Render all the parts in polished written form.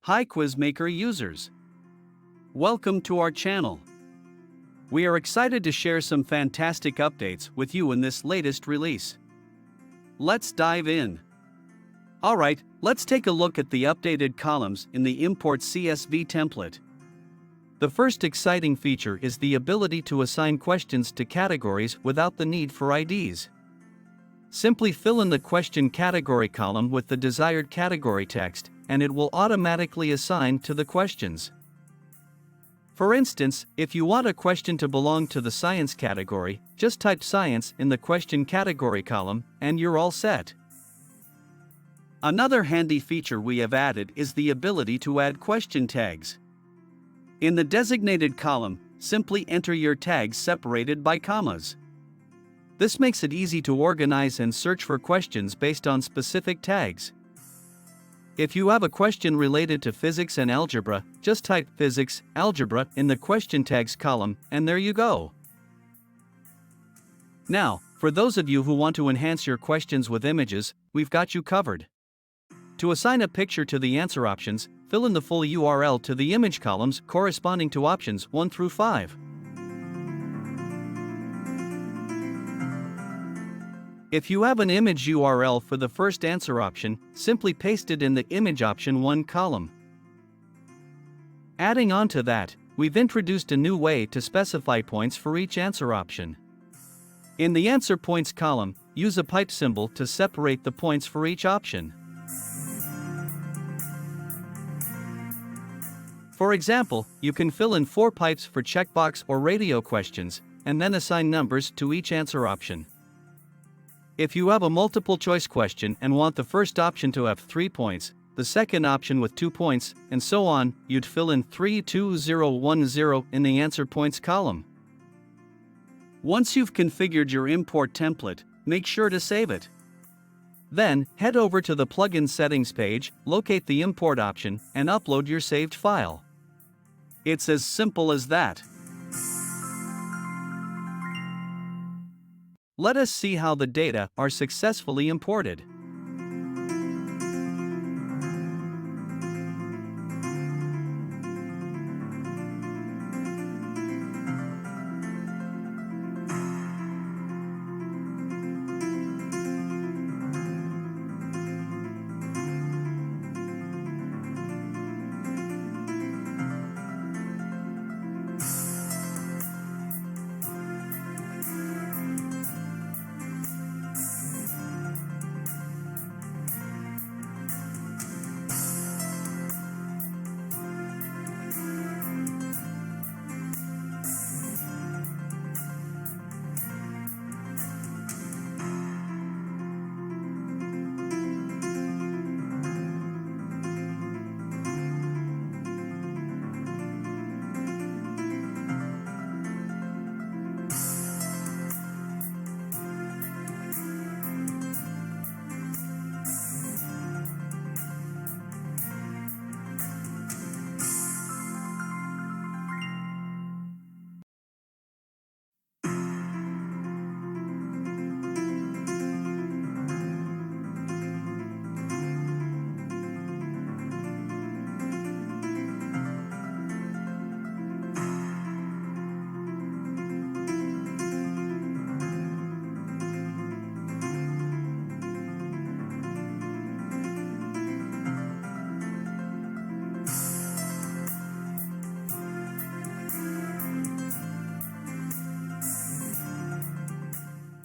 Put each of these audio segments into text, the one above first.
Hi Quizmaker users! Welcome to our channel. We are excited to share some fantastic updates with you in this latest release. Let's dive in. Alright, let's take a look at the updated columns in the Import CSV template. The first exciting feature is the ability to assign questions to categories without the need for IDs. Simply fill in the question category column with the desired category text, and it will automatically assign to the questions. For instance, if you want a question to belong to the science category, just type science in the question category column, and you're all set. Another handy feature we have added is the ability to add question tags. In the designated column, simply enter your tags separated by commas. This makes it easy to organize and search for questions based on specific tags. If you have a question related to physics and algebra, just type physics, algebra in the question tags column, and there you go. Now, for those of you who want to enhance your questions with images, we've got you covered. To assign a picture to the answer options, fill in the full URL to the image columns corresponding to options 1 through 5. If you have an image URL for the first answer option, simply paste it in the image option 1 column. Adding on to that, we've introduced a new way to specify points for each answer option. In the answer points column, use a pipe symbol to separate the points for each option. For example, you can fill in 4 pipes for checkbox or radio questions, and then assign numbers to each answer option. If you have a multiple choice question and want the first option to have 3 points, the second option with 2 points, and so on, you'd fill in 3, 2, 0, 1, 0 in the answer points column. Once you've configured your import template, make sure to save it. Then, head over to the plugin settings page, locate the import option, and upload your saved file. It's as simple as that. Let us see how the data are successfully imported.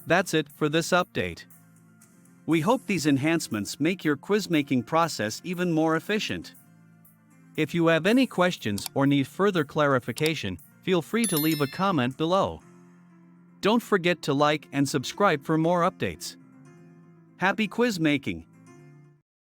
That's it for this update. We hope these enhancements make your quiz-making process even more efficient. If you have any questions or need further clarification, feel free to leave a comment below. Don't forget to like and subscribe for more updates. Happy quiz making!